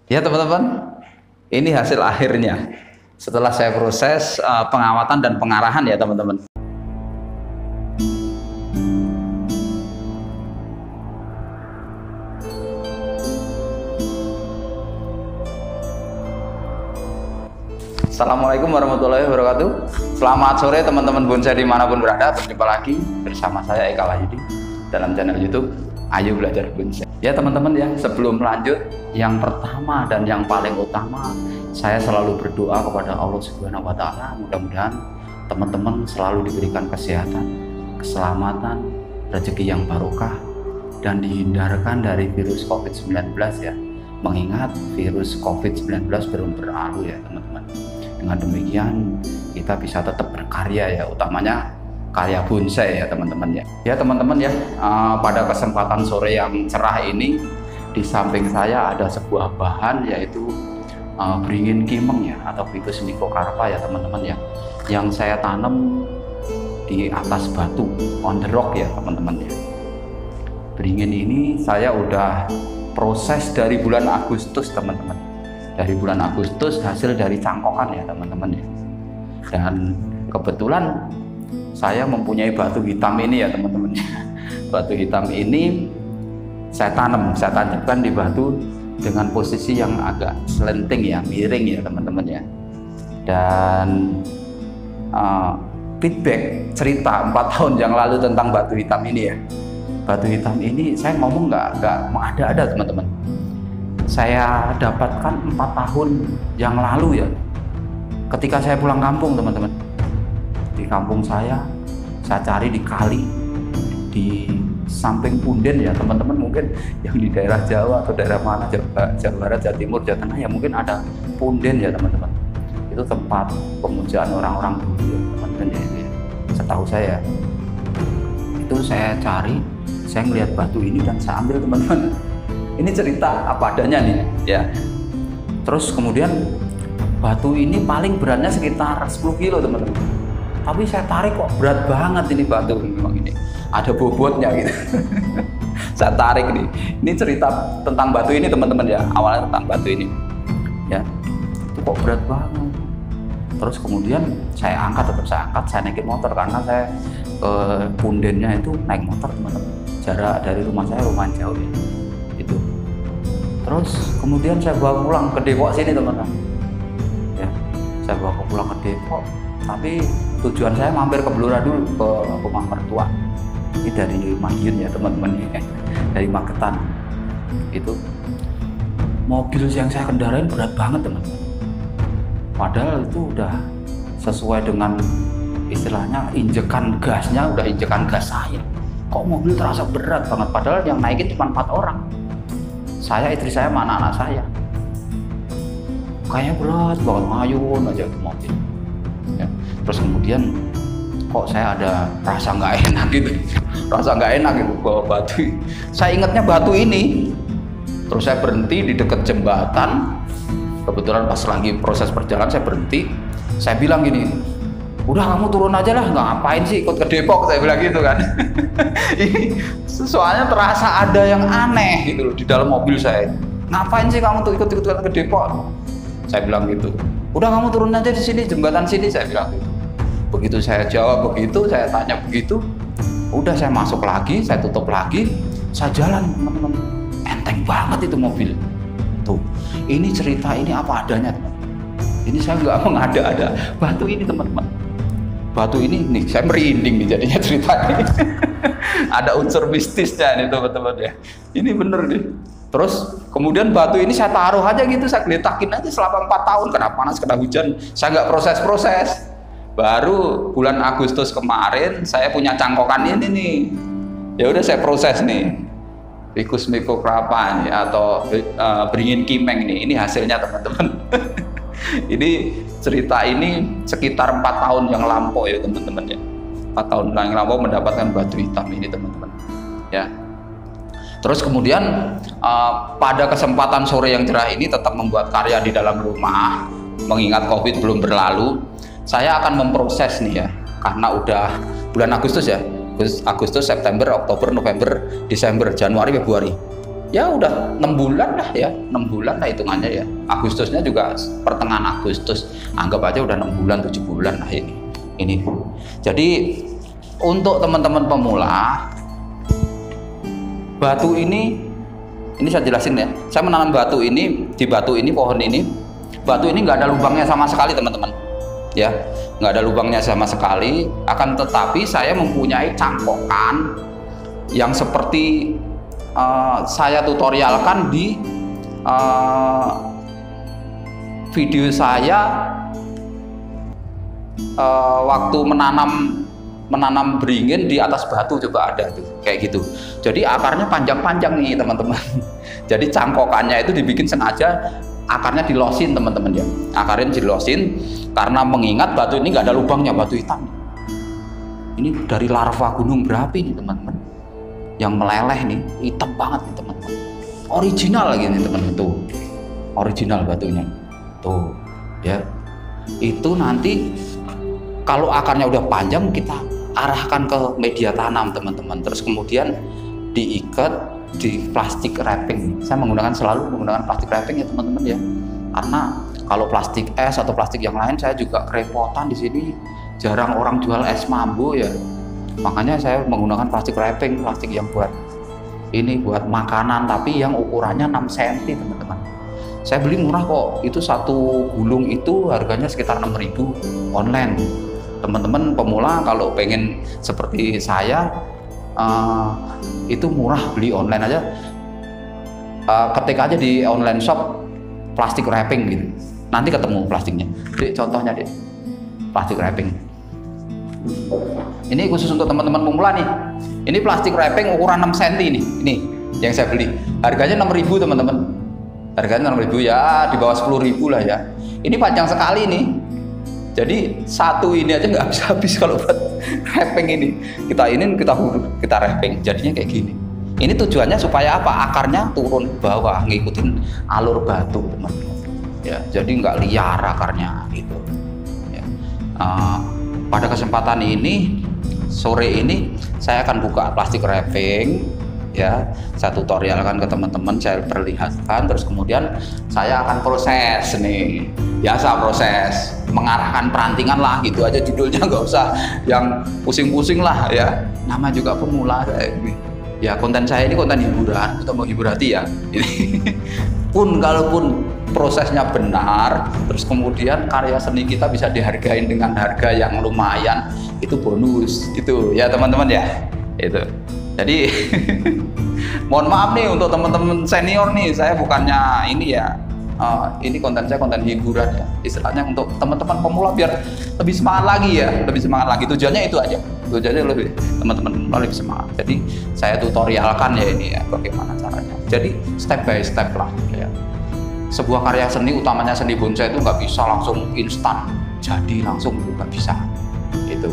Ya teman-teman, ini hasil akhirnya setelah saya proses pengamatan dan pengarahan ya teman-teman. Assalamualaikum warahmatullahi wabarakatuh. Selamat sore teman-teman bonsai dimanapun berada. Berjumpa lagi bersama saya Eka Wahyudi dalam channel YouTube Ayo Belajar Bonsai. Ya teman-teman ya, sebelum lanjut, yang pertama dan yang paling utama, saya selalu berdoa kepada Allah Subhanahu wa Ta'ala. Mudah-mudahan teman-teman selalu diberikan kesehatan, keselamatan, rezeki yang barokah, dan dihindarkan dari virus COVID-19 ya. Mengingat virus COVID-19 belum berlalu ya teman-teman. Dengan demikian kita bisa tetap berkarya ya, utamanya karya bonsai ya teman-teman ya. Ya teman-teman ya, pada kesempatan sore yang cerah ini di samping saya ada sebuah bahan, yaitu beringin kimeng ya, atau Ficus microcarpa ya teman-teman ya, yang saya tanam di atas batu on the rock ya teman-teman ya. Beringin ini saya udah proses dari bulan Agustus teman-teman. Dari bulan Agustus hasil dari cangkokan ya teman-teman ya. Dan kebetulan saya mempunyai batu hitam ini ya teman-teman. Batu hitam ini saya tancapkan di batu dengan posisi yang agak selenting ya, miring ya teman-teman ya. Dan feedback cerita 4 tahun yang lalu tentang batu hitam ini ya. Batu hitam ini saya ngomong nggak ada teman-teman. Saya dapatkan 4 tahun yang lalu ya, ketika saya pulang kampung teman-teman. Di kampung saya cari di kali di samping punden ya teman-teman, mungkin yang di daerah Jawa atau daerah mana, Jawa Barat, Jawa Timur, Jawa Tengah ya, mungkin ada punden ya teman-teman. Itu tempat pemujaan orang-orang dulu ya teman-teman ya, itu ya. Setahu saya itu saya cari, saya ngelihat batu ini dan saya ambil teman-teman. Ini cerita apa adanya nih ya. Terus kemudian batu ini paling beratnya sekitar 10 kilo teman-teman. Tapi saya tarik kok berat banget ini batu, memang ini ada bobotnya gitu. Saya tarik nih. Ini cerita tentang batu ini teman-teman ya. Awalnya tentang batu ini ya. Itu kok berat banget. Terus kemudian saya angkat, saya naikin motor karena saya ke pundennya itu naik motor teman-teman. Jarak dari rumah saya lumayan jauh ya. Itu. Terus kemudian saya bawa pulang ke Depok sini teman-teman. Ya, saya bawa pulang ke Depok. Tapi tujuan saya mampir ke Blora dulu, ke rumah mertua. Ini dari Madiun ya teman-teman ya. Dari Magetan. Itu mobil yang saya kendarain berat banget teman-teman. Padahal itu udah sesuai dengan istilahnya injekan gasnya, udah injekan gas saya. Kok mobil terasa berat banget, padahal yang naikin cuma 4 orang. Saya, istri saya, sama anak-anak saya. Kayaknya berat banget, ngayun aja ke mobil. Ya. Terus kemudian kok saya ada rasa nggak enak gitu. Rasa nggak enak gitu bawa batu. Saya ingatnya batu ini. Terus saya berhenti di dekat jembatan. Kebetulan pas lagi proses perjalanan saya berhenti. Saya bilang gini, udah kamu turun aja lah, nggak ngapain sih ikut ke Depok, saya bilang gitu kan. Soalnya terasa ada yang aneh gitu loh di dalam mobil saya. Ngapain sih kamu tuh ikut ke Depok? Saya bilang gitu. Udah kamu turun aja di sini, jembatan sini, saya bilang gitu. Begitu saya jawab begitu, saya tanya begitu, udah saya masuk lagi, saya tutup lagi, saya jalan teman-teman. Enteng banget itu mobil. Tuh, ini cerita ini apa adanya teman. Ini saya nggak mengada-ada. Batu ini teman-teman. Batu ini nih, saya merinding nih jadinya cerita ini. Ada unsur mistisnya nih teman-teman ya. Ini bener nih. Terus kemudian batu ini saya taruh aja gitu, saya geletakin aja selama 4 tahun. Kena panas, kena hujan, saya nggak proses-proses. Baru bulan Agustus kemarin saya punya cangkokan ini nih. Ya udah saya proses nih. Ficus microcarpa nih, atau beringin kimeng nih. Ini hasilnya teman-teman. Ini cerita ini sekitar 4 tahun yang lampau ya teman-teman ya. 4 tahun yang lampau mendapatkan batu hitam ini teman-teman ya. Terus kemudian pada kesempatan sore yang cerah ini tetap membuat karya di dalam rumah, mengingat COVID belum berlalu. Saya akan memproses nih ya, karena udah bulan Agustus ya, Agustus, September, Oktober, November, Desember, Januari, Februari. ya udah 6 bulan lah ya, 6 bulan lah hitungannya ya. Agustusnya juga pertengahan Agustus, anggap aja udah 6 bulan 7 bulan lah ini. Jadi untuk teman-teman pemula, batu ini saya jelasin ya. Saya menanam batu ini, di batu ini, pohon ini, batu ini nggak ada lubangnya sama sekali teman-teman ya, nggak ada lubangnya sama sekali. Akan tetapi saya mempunyai cangkokan yang seperti saya tutorialkan di video saya waktu menanam beringin di atas batu, juga ada tuh kayak gitu. Jadi akarnya panjang-panjang nih teman-teman. Jadi cangkokannya itu dibikin sengaja, akarnya dilosin teman-teman ya, akarnya dilosin karena mengingat batu ini nggak ada lubangnya, batu hitam. Ini dari larva gunung berapi nih teman-teman, yang meleleh nih, hitam banget nih teman-teman, original lagi nih teman-teman, tuh original batunya tuh ya. Itu nanti kalau akarnya udah panjang kita arahkan ke media tanam teman-teman, terus kemudian diikat di plastik wrapping. Saya selalu menggunakan plastik wrapping ya teman-teman ya, karena kalau plastik es atau plastik yang lain saya juga kerepotan di sini, jarang orang jual es mambo ya. Makanya saya menggunakan plastik wrapping, plastik yang buat makanan, tapi yang ukurannya 6 cm teman-teman. Saya beli murah kok, itu satu gulung itu harganya sekitar 6.000 online. Teman-teman pemula kalau pengen seperti saya, itu murah, beli online aja, ketik aja di online shop plastik wrapping gitu, nanti ketemu plastiknya. Jadi contohnya deh, plastik wrapping. Ini khusus untuk teman-teman pemula nih. Ini plastik wrapping ukuran 6 cm ini yang saya beli. Harganya 6.000 teman-teman. Harganya 6.000 ya, di bawah 10.000 lah ya. Ini panjang sekali nih. Jadi satu ini aja nggak habis kalau buat wrapping ini. Kita wrapping, jadinya kayak gini. Ini tujuannya supaya apa? Akarnya turun ke bawah, ngikutin alur batu teman-teman. Ya, jadi nggak liar akarnya gitu. Ya. Pada kesempatan ini, sore ini saya akan buka plastik wrapping ya, saya tutorialkan ke teman-teman, saya perlihatkan, terus kemudian saya akan proses nih, biasa proses mengarahkan perantingan lah gitu aja judulnya, nggak usah yang pusing-pusing lah ya, nama juga pemula ya. Konten saya ini konten hiburan, kita mau hibur hati ya. Kalaupun prosesnya benar, terus kemudian karya seni kita bisa dihargain dengan harga yang lumayan, itu bonus itu ya teman-teman ya. Itu jadi mohon maaf nih untuk teman-teman senior nih, saya bukannya ini ya, ini konten saya konten hiburan ya, istilahnya untuk teman-teman pemula biar lebih semangat lagi ya, lebih semangat lagi. Tujuannya itu aja, tujuannya lebih teman-teman pemula lebih semangat. Jadi saya tutorialkan ya ini ya, bagaimana caranya. Jadi step by step lah ya. Sebuah karya seni, utamanya seni bonsai itu nggak bisa langsung instan jadi langsung, nggak bisa itu.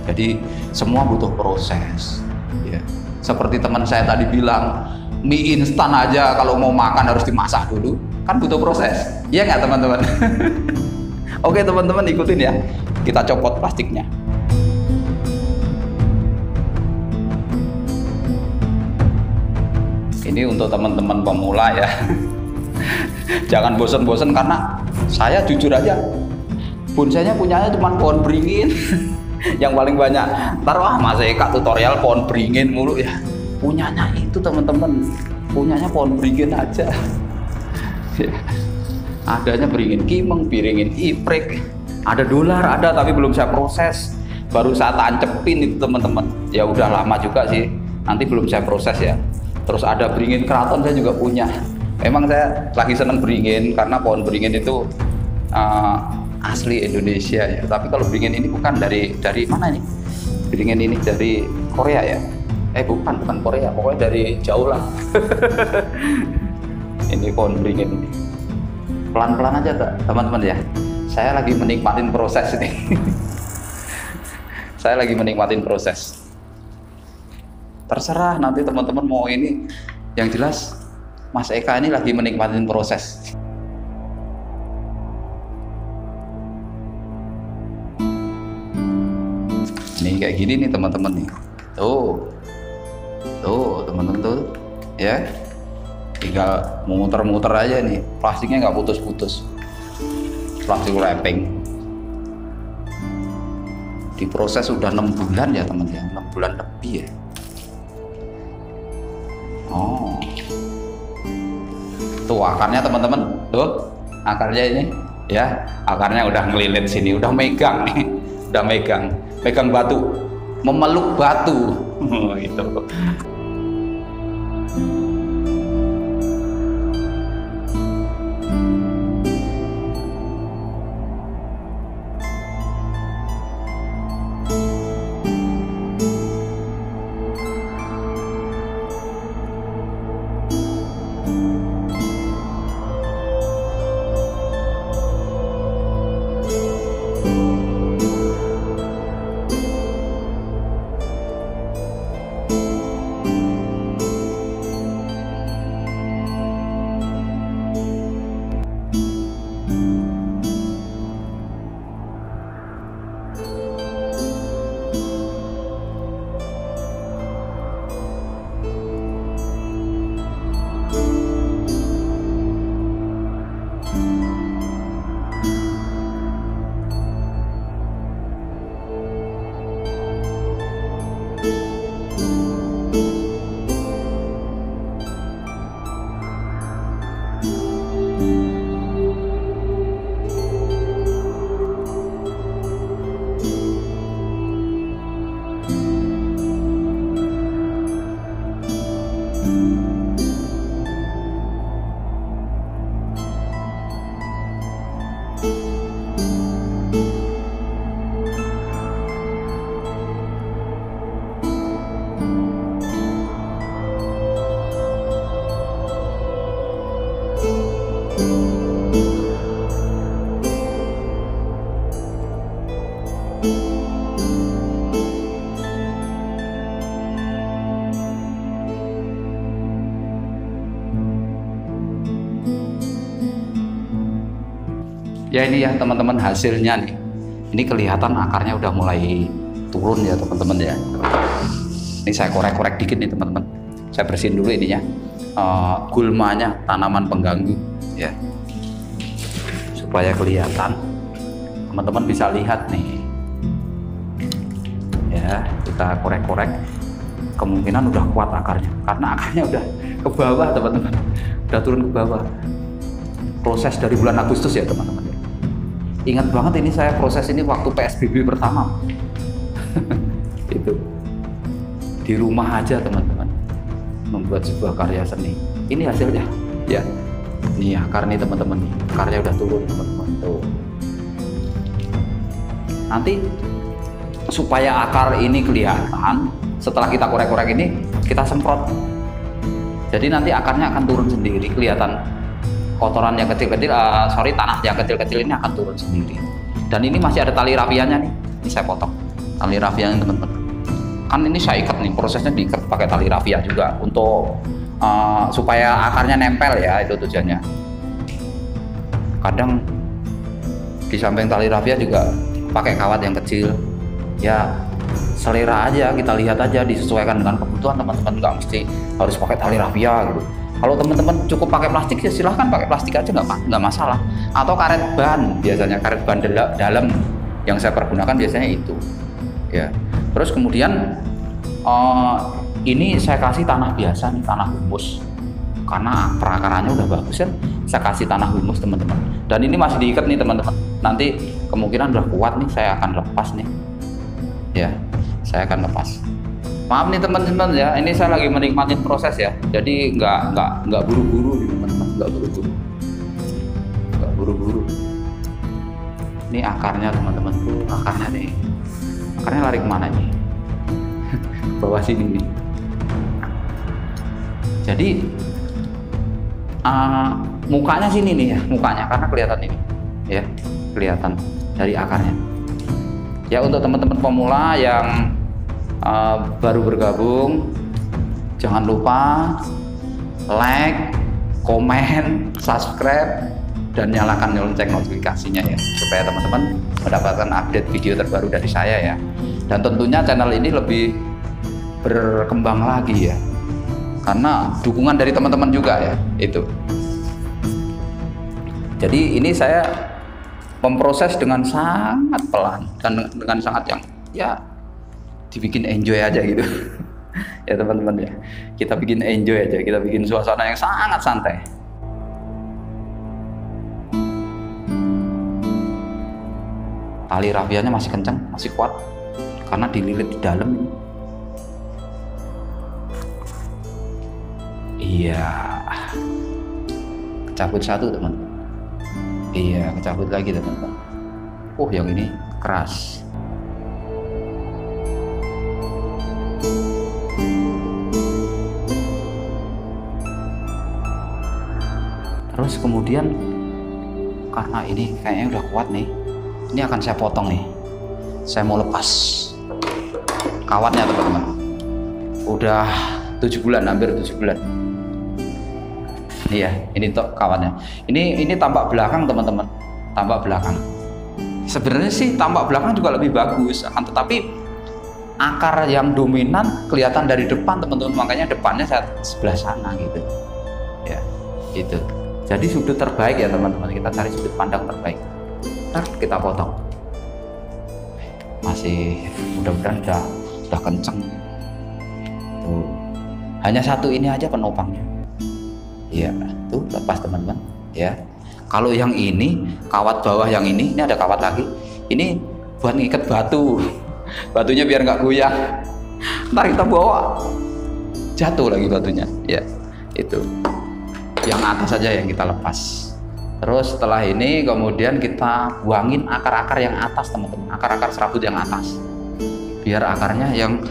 Jadi semua butuh proses ya. Seperti teman saya tadi bilang, mie instan aja kalau mau makan harus dimasak dulu, kan butuh proses, iya nggak teman-teman? Oke teman-teman, ikutin ya, kita copot plastiknya. Ini untuk teman-teman pemula ya. Jangan bosen-bosen, karena saya jujur aja, bonsainya punyanya cuma pohon beringin. Yang paling banyak, ntar Mas Eka tutorial pohon beringin mulu ya. Punyanya itu teman-teman, punyanya pohon beringin aja. Ya. Adanya beringin kimeng, beringin iprik, ada dolar ada, tapi belum saya proses, baru saya tancepin itu teman-teman. Ya udah lama juga sih, nanti belum saya proses ya. Terus ada beringin keraton saya juga punya. Emang saya lagi seneng beringin karena pohon beringin itu asli Indonesia ya. Tapi kalau beringin ini bukan dari mana nih? Beringin ini dari Korea ya? Bukan Korea, pokoknya dari jauh lah. Ini pohon beringin ini. Pelan-pelan aja teman-teman ya. Saya lagi menikmatin proses ini. Saya lagi menikmatin proses. Terserah nanti teman-teman mau ini, yang jelas Mas Eka ini lagi menikmatin proses. Nih kayak gini nih teman-teman nih. Tuh teman-teman tuh ya. tinggal muter-muter aja nih, plastiknya nggak putus-putus, plastik wrapping. Diproses udah 6 bulan ya teman ya, 6 bulan lebih ya. Oh, tuh akarnya teman-teman, tuh akarnya ini ya, akarnya udah ngelilit sini, udah megang nih, udah megang batu, memeluk batu. Gitu. Ya ini ya teman-teman hasilnya nih. Ini kelihatan akarnya udah mulai turun ya teman-teman ya. Ini saya korek-korek dikit nih teman-teman. Saya bersihin dulu ininya, gulmanya, tanaman pengganggu ya, supaya kelihatan. Teman-teman bisa lihat nih. Ya kita korek-korek. Kemungkinan udah kuat akarnya, karena akarnya udah ke bawah teman-teman, udah turun ke bawah. Proses dari bulan Agustus ya teman-teman. Ingat banget ini saya proses ini waktu PSBB pertama. Itu di rumah aja teman-teman, membuat sebuah karya seni. Ini hasilnya ya. Ini akar nih teman-teman, nih akarnya udah turun teman-teman tuh. Nanti supaya akar ini kelihatan, setelah kita korek-korek ini kita semprot. Jadi nanti akarnya akan turun sendiri, kelihatan kotoran yang kecil-kecil, tanah yang kecil-kecil ini akan turun sendiri. Dan ini masih ada tali rafianya nih, ini saya potong tali rafianya teman-teman. Kan ini saya ikat nih, prosesnya diikat pakai tali rafia juga untuk supaya akarnya nempel ya, itu tujuannya. Kadang di samping tali rafia juga pakai kawat yang kecil. Ya selera aja, kita lihat aja, disesuaikan dengan kebutuhan teman-teman, nggak mesti harus pakai tali rafia gitu. Kalau teman-teman cukup pakai plastik ya silahkan pakai plastik aja, nggak masalah. Atau karet ban, biasanya karet ban dalam yang saya pergunakan biasanya itu. Ya. Terus kemudian ini saya kasih tanah biasa nih, tanah humus, karena perakarannya udah bagus kan. Saya kasih tanah humus teman-teman. Dan ini masih diikat nih teman-teman. Nanti kemungkinan udah kuat nih, saya akan lepas nih. Ya, saya akan lepas. Maaf nih teman-teman ya, ini saya lagi menikmati proses ya. Jadi nggak buru-buru nih teman-teman, nggak buru-buru. Ini akarnya teman-teman tuh, akarnya nih. Akarnya lari kemana nih? Bawah sini nih. Jadi mukanya sini nih ya, mukanya karena kelihatan ini, ya kelihatan dari akarnya. Ya untuk teman-teman pemula yang baru bergabung, jangan lupa like, komen, subscribe, dan nyalakan lonceng notifikasinya ya, supaya teman-teman mendapatkan update video terbaru dari saya ya. Dan tentunya channel ini lebih berkembang lagi ya, karena dukungan dari teman-teman juga ya itu. Jadi ini saya memproses dengan sangat pelan dan dengan sangat yang ya dibikin enjoy aja gitu. Ya teman-teman ya, kita bikin enjoy aja, kita bikin suasana yang sangat santai. Tali rafianya masih kencang, masih kuat karena dililit di dalam. Iya, kecabut satu teman-teman. Iya, kecabut lagi teman-teman. Yang ini keras. Terus kemudian karena ini kayaknya udah kuat nih, ini akan saya potong nih. Saya mau lepas kawatnya teman-teman. Udah 7 bulan, hampir 7 bulan. Iya, ini tuh kawatnya. Ini tampak belakang teman-teman, tampak belakang. Sebenarnya sih tampak belakang juga lebih bagus, akan tetapi akar yang dominan kelihatan dari depan teman-teman. Makanya depannya saya sebelah sana gitu. Ya, gitu. Jadi sudut terbaik ya teman-teman. Kita cari sudut pandang terbaik. Ntar kita potong. Masih mudah-mudahan udah kenceng. Tuh. Hanya satu ini aja penopangnya. Ya, tuh lepas teman-teman. Ya, kalau yang ini kawat bawah yang ini ada kawat lagi. Ini buat ngikat batu, batunya biar nggak goyang. Ntar kita bawa, jatuh lagi batunya. Ya, itu. Yang atas saja yang kita lepas. Terus setelah ini kemudian kita buangin akar-akar yang atas teman-teman, akar-akar serabut yang atas. Biar akarnya yang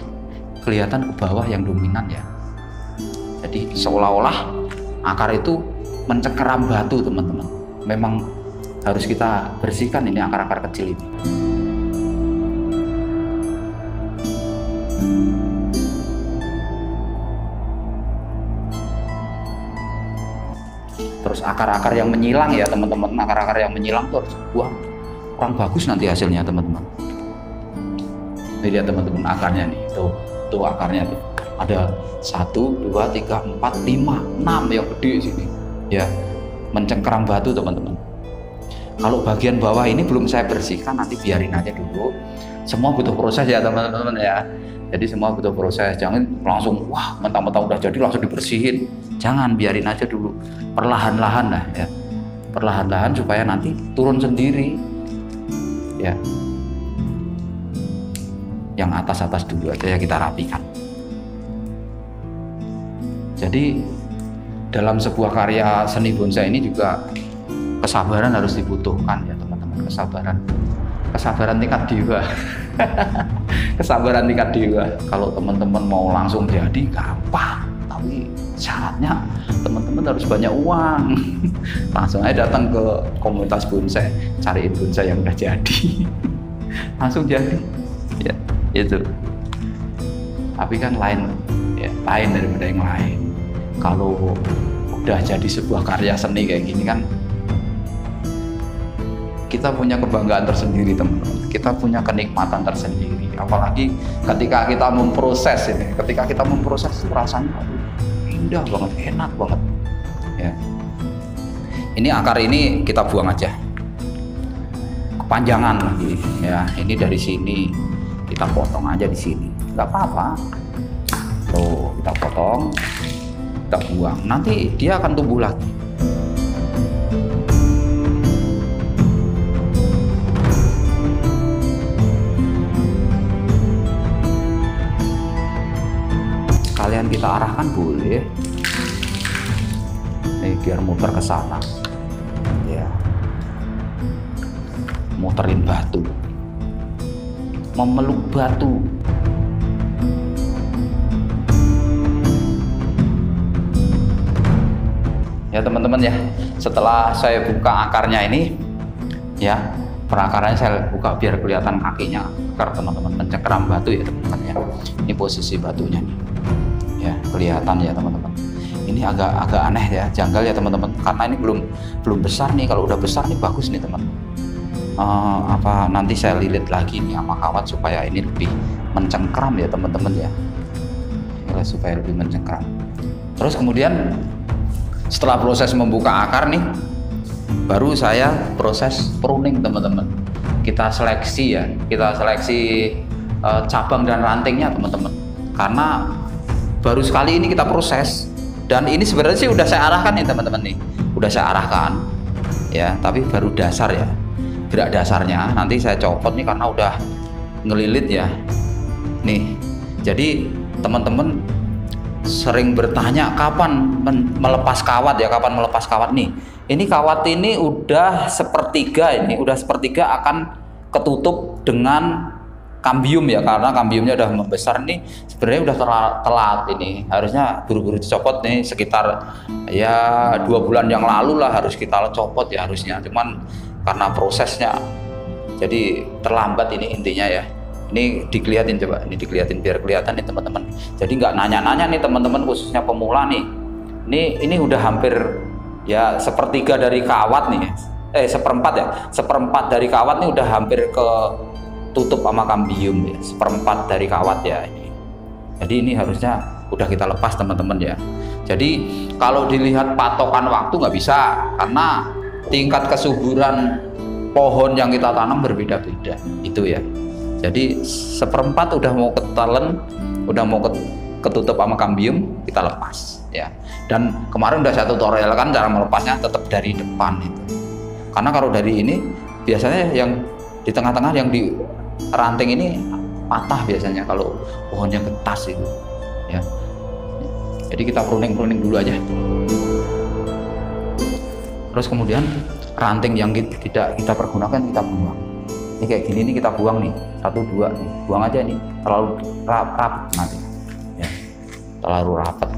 kelihatan ke bawah yang dominan ya. Jadi seolah-olah akar itu mencengkeram batu teman-teman. Memang harus kita bersihkan ini akar-akar kecil ini. Terus akar-akar yang menyilang ya teman-teman, akar-akar yang menyilang tuh harus buang. Kurang bagus nanti hasilnya teman-teman. Ini lihat teman-teman akarnya nih, tuh akarnya tuh. Ada 1, 2, 3, 4, 5, 6 yang gede sini ya, mencengkeram batu teman-teman. Kalau bagian bawah ini belum saya bersihkan, nanti biarin aja dulu. Semua butuh proses ya teman-teman ya. Jadi semua butuh proses, jangan langsung wah mentang-mentang udah jadi langsung dibersihin. Jangan, biarin aja dulu, perlahan-lahan lah ya, perlahan-lahan supaya nanti turun sendiri ya. Yang atas-atas dulu aja ya kita rapikan. Jadi dalam sebuah karya seni bonsai ini juga kesabaran harus dibutuhkan ya teman-teman. Kesabaran tingkat dewa. Kesabaran tingkat dewa. Kalau teman-teman mau langsung jadi gampang, tapi syaratnya teman-teman harus banyak uang. Langsung aja datang ke komunitas bonsai, cariin bonsai yang udah jadi. Langsung jadi ya itu. Tapi kan lain ya, lain daripada yang lain. Kalau udah jadi sebuah karya seni kayak gini kan, kita punya kebanggaan tersendiri teman-teman, kita punya kenikmatan tersendiri. Apalagi ketika kita memproses ini, ketika kita memproses itu rasanya indah banget, enak banget ya. Ini akar ini kita buang aja, kepanjangan lagi ya. Ini dari sini kita potong aja di sini, nggak apa-apa. Tuh kita potong, kita buang, nanti dia akan tumbuh lagi. Kalian kita arahkan boleh, nih biar muter ke sana, ya, muterin batu, memeluk batu. Ya teman-teman ya, setelah saya buka akarnya ini ya, perakarannya saya buka biar kelihatan kakinya akar teman-teman, mencengkeram batu ya teman-teman ya. Ini posisi batunya nih ya, kelihatan ya teman-teman. Ini agak aneh ya, janggal ya teman-teman, karena ini belum besar nih. Kalau udah besar nih bagus nih teman. Nanti saya lilit lagi nih sama kawat supaya ini lebih mencengkeram ya teman-teman ya, supaya lebih mencengkeram. Terus kemudian setelah proses membuka akar nih, baru saya proses pruning teman-teman. Kita seleksi ya, kita seleksi cabang dan rantingnya teman-teman. Karena baru sekali ini kita proses, dan ini sebenarnya sih udah saya arahkan nih teman-teman nih, udah saya arahkan ya, tapi baru dasar ya, gerak dasarnya nanti saya copot nih karena udah ngelilit ya nih. Jadi teman-teman sering bertanya kapan melepas kawat ya, kapan melepas kawat nih. Ini kawat ini udah sepertiga, ini udah sepertiga akan ketutup dengan kambium ya, karena kambiumnya udah membesar nih. Sebenarnya udah telat ini, harusnya buru-buru dicopot nih, sekitar ya 2 bulan yang lalu lah harus kita copot ya harusnya. Cuman karena prosesnya jadi terlambat ini intinya ya. Ini dikeliatin, coba ini dikeliatin biar kelihatan nih teman-teman. Jadi nggak nanya-nanya nih teman-teman, khususnya pemula nih. Ini udah hampir ya sepertiga dari kawat nih, seperempat ya, seperempat dari kawat nih udah hampir ke tutup sama kambium ya, seperempat dari kawat ya ini. Jadi ini harusnya udah kita lepas teman-teman ya. Jadi kalau dilihat patokan waktu nggak bisa, karena tingkat kesuburan pohon yang kita tanam berbeda-beda itu ya. Jadi seperempat udah mau ketelen, udah mau ketutup sama kambium, kita lepas ya. Dan kemarin udah saya tutorial kan cara melepasnya tetap dari depan itu. Karena kalau dari ini biasanya yang di tengah-tengah yang di ranting ini patah biasanya kalau pohonnya getas itu ya. Jadi kita pruning dulu aja. Terus kemudian ranting yang tidak kita pergunakan kita buang. Ini kayak gini nih kita buang nih, 1, 2 nih, buang aja nih, terlalu rapat nanti ya, terlalu rapat.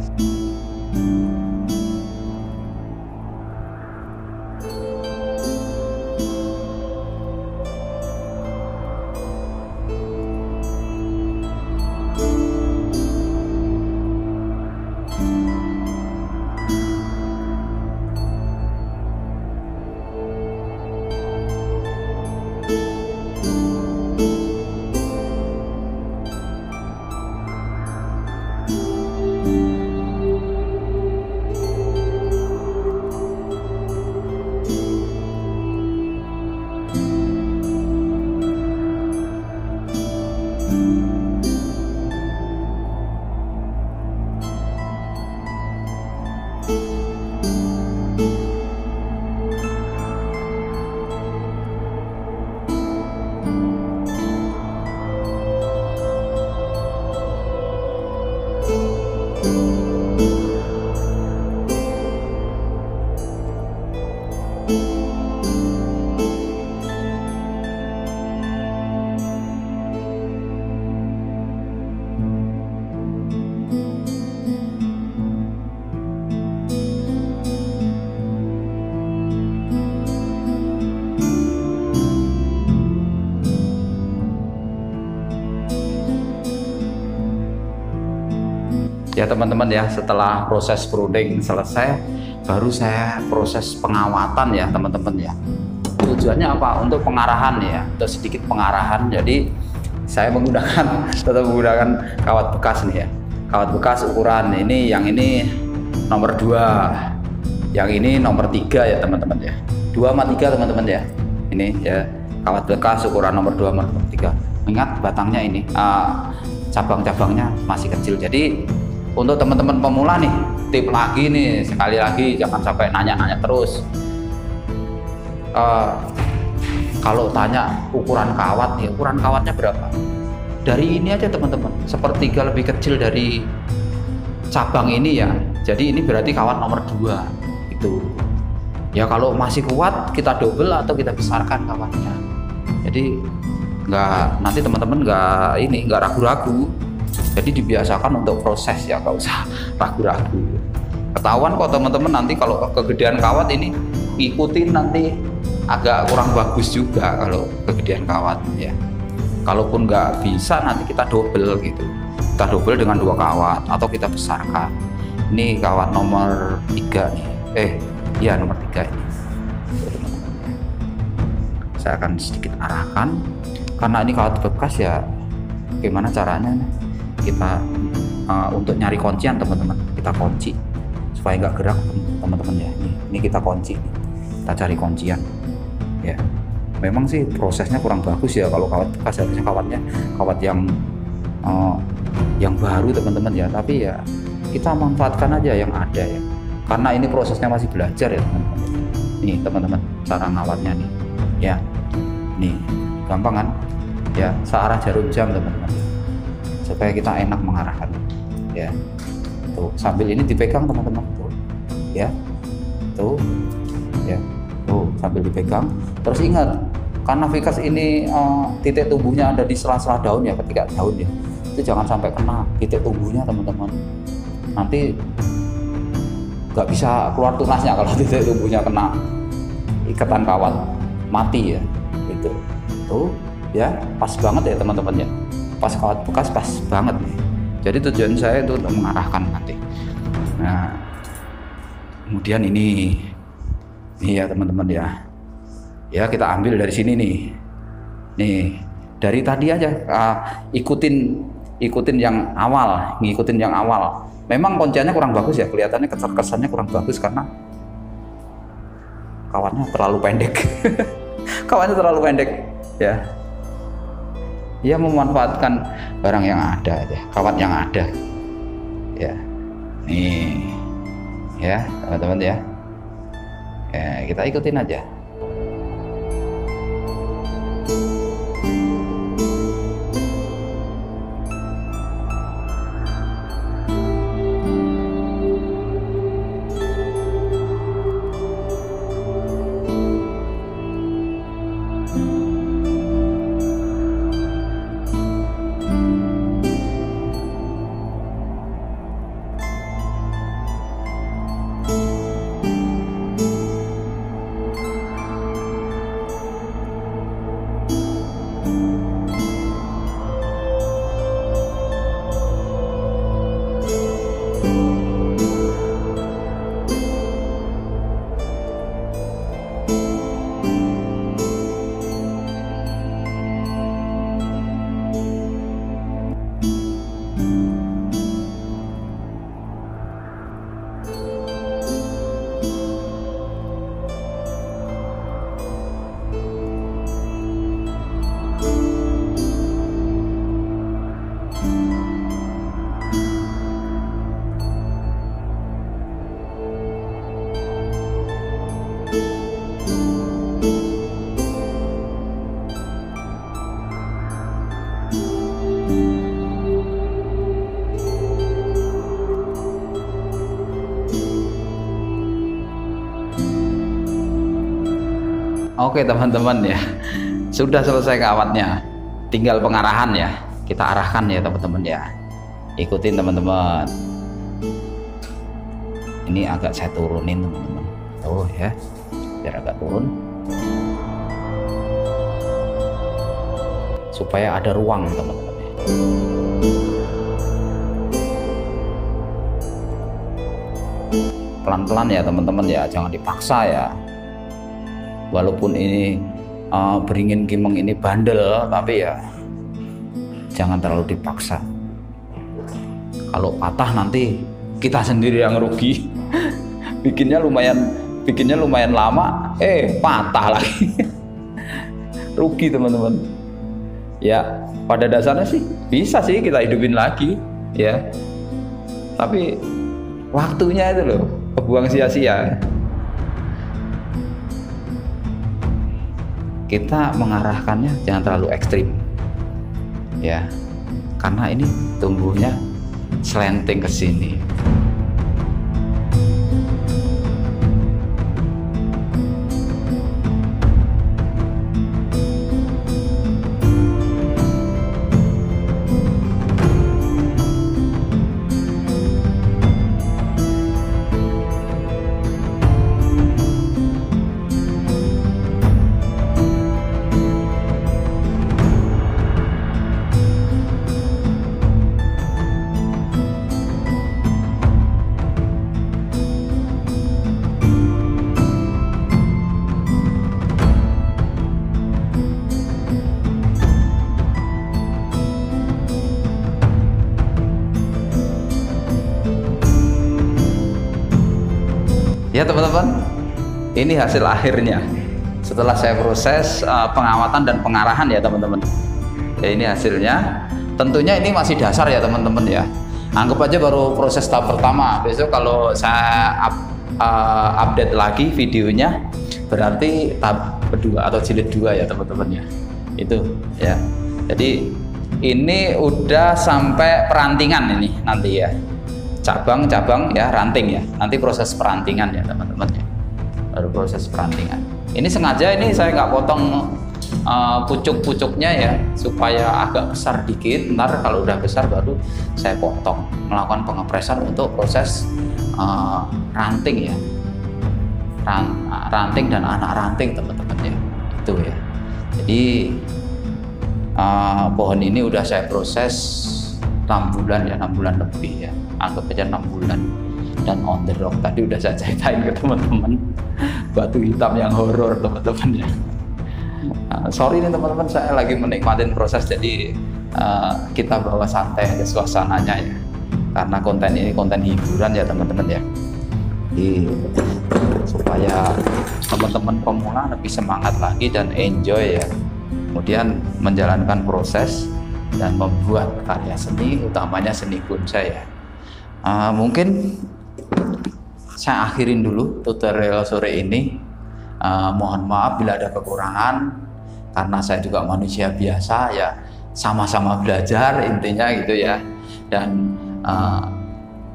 Ya teman-teman ya, setelah proses pruning selesai, baru saya proses pengawatan ya teman-teman ya. Tujuannya apa? Untuk pengarahan ya, untuk sedikit pengarahan. Jadi saya tetap menggunakan kawat bekas nih ya. Kawat bekas ukuran ini, yang ini nomor 2, yang ini nomor 3 ya teman-teman ya. 2 sama 3 teman-teman ya. Ini ya kawat bekas ukuran nomor 2 sama nomor 3. Ingat batangnya ini, cabang-cabangnya masih kecil. Jadi untuk teman-teman pemula nih, tip lagi nih, sekali lagi jangan sampai nanya-nanya terus. Kalau tanya ukuran kawat nih, ukuran kawatnya berapa? Dari ini aja teman-teman, sepertiga lebih kecil dari cabang ini ya. Jadi ini berarti kawat nomor 2 itu. Ya kalau masih kuat kita double atau kita besarkan kawatnya. Jadi nanti teman-teman nggak ragu-ragu. Jadi dibiasakan untuk proses ya, nggak usah ragu-ragu. Ketahuan kok teman-teman nanti kalau kegedean kawat ini, ikutin nanti agak kurang bagus juga kalau kegedean kawat ya. Kalaupun nggak bisa nanti kita double gitu. Kita double dengan 2 kawat atau kita besarkan. Ini kawat nomor 3 nih. Iya nomor 3 ini. Saya akan sedikit arahkan karena ini kawat bekas ya. Gimana caranya kita untuk nyari kuncian teman-teman, kita kunci supaya nggak gerak teman-teman ya. Ini kita kunci, kita cari kuncian ya. Memang sih prosesnya kurang bagus ya kalau kawat bekas, harusnya kawat yang baru teman-teman ya, tapi ya kita manfaatkan aja yang ada ya, karena ini prosesnya masih belajar ya teman-teman. Nih teman-teman cara ngawatnya nih ya, nih gampang kan ya, searah jarum jam teman-teman, supaya kita enak mengarahkan ya. Tuh sambil ini dipegang teman-teman tuh ya, tuh ya, tuh sambil dipegang. Terus ingat, karena vikas ini titik tumbuhnya ada di sela-sela daun ya, ketika daun ya, itu jangan sampai kena titik tumbuhnya teman-teman, nanti nggak bisa keluar tunasnya kalau titik tumbuhnya kena ikatan kawat, mati ya gitu. Tuh ya, pas banget ya teman-teman ya, pas kawat bekas pas banget nih. Jadi tujuan saya itu untuk mengarahkan nanti. Nah kemudian ini ya teman-teman ya, ya kita ambil dari sini nih dari tadi aja, ikutin yang awal, ngikutin yang awal. Memang kunciannya kurang bagus ya, kelihatannya kesannya kurang bagus karena kawatnya terlalu pendek. Kawatnya terlalu pendek ya. Ya memanfaatkan barang yang ada ya, kawat yang ada ya. Nih ya teman-teman ya, kita ikutin aja. Oke teman-teman ya, sudah selesai kawatnya, tinggal pengarahan ya, kita arahkan ya teman-teman ya, ikutin teman-teman. Ini agak saya turunin teman-teman, tuh ya, biar agak turun supaya ada ruang teman-teman. Pelan-pelan ya teman-teman ya, jangan dipaksa ya. Walaupun ini beringin kimeng ini bandel, tapi ya jangan terlalu dipaksa. Kalau patah nanti kita sendiri yang rugi. bikinnya lumayan lama, patah lagi. Rugi teman-teman. Ya pada dasarnya sih bisa sih kita hidupin lagi ya, tapi waktunya itu loh kebuang sia-sia. Kita mengarahkannya jangan terlalu ekstrim ya, karena ini tumbuhnya slanting ke sini. Ya teman-teman, ini hasil akhirnya setelah saya proses pengamatan dan pengarahan ya teman-teman. Ya, ini hasilnya. Tentunya ini masih dasar ya teman-teman ya. Anggap aja baru proses tahap pertama. Besok kalau saya update lagi videonya, berarti tahap kedua atau jilid 2 ya teman-teman ya. Itu ya. Jadi ini udah sampai perantingan ini nanti ya. Cabang-cabang ya, ranting ya. Nanti proses perantingan ya teman-teman ya. Baru proses perantingan. Ini sengaja ini saya nggak potong pucuk-pucuknya ya, supaya agak besar dikit. Ntar kalau udah besar baru saya potong, melakukan pengepresan untuk proses ranting ya, ranting dan anak ranting teman-teman ya. Itu ya. Jadi pohon ini udah saya proses 6 bulan ya, 6 bulan lebih ya, anggap aja 6 bulan. Dan on the rock tadi udah saya ceritain ke teman-teman, batu hitam yang horor teman-teman ya. Sorry nih teman-teman, saya lagi menikmatin proses, jadi kita bawa santai ke suasananya ya, karena konten ini konten hiburan ya teman-teman ya. Jadi supaya teman-teman pemula lebih semangat lagi dan enjoy ya, kemudian menjalankan proses dan membuat karya seni, utamanya seni bonsai ya. Mungkin saya akhirin dulu tutorial sore ini. Mohon maaf bila ada kekurangan, karena saya juga manusia biasa ya, sama-sama belajar intinya gitu ya. Dan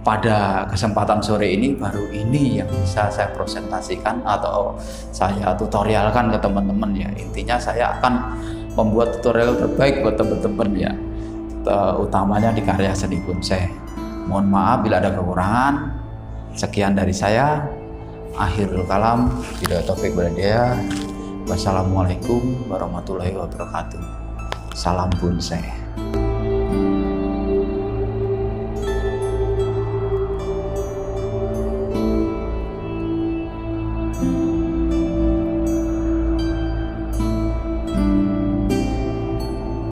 pada kesempatan sore ini baru ini yang bisa saya presentasikan atau saya tutorialkan ke teman-teman ya. Intinya saya akan membuat tutorial terbaik buat teman-teman ya, utamanya di karya seni bonsai. Mohon maaf bila ada kekurangan. Sekian dari saya. Akhirul kalam, tidak taufik walhidayah. Wassalamualaikum warahmatullahi wabarakatuh. Salam bonsai.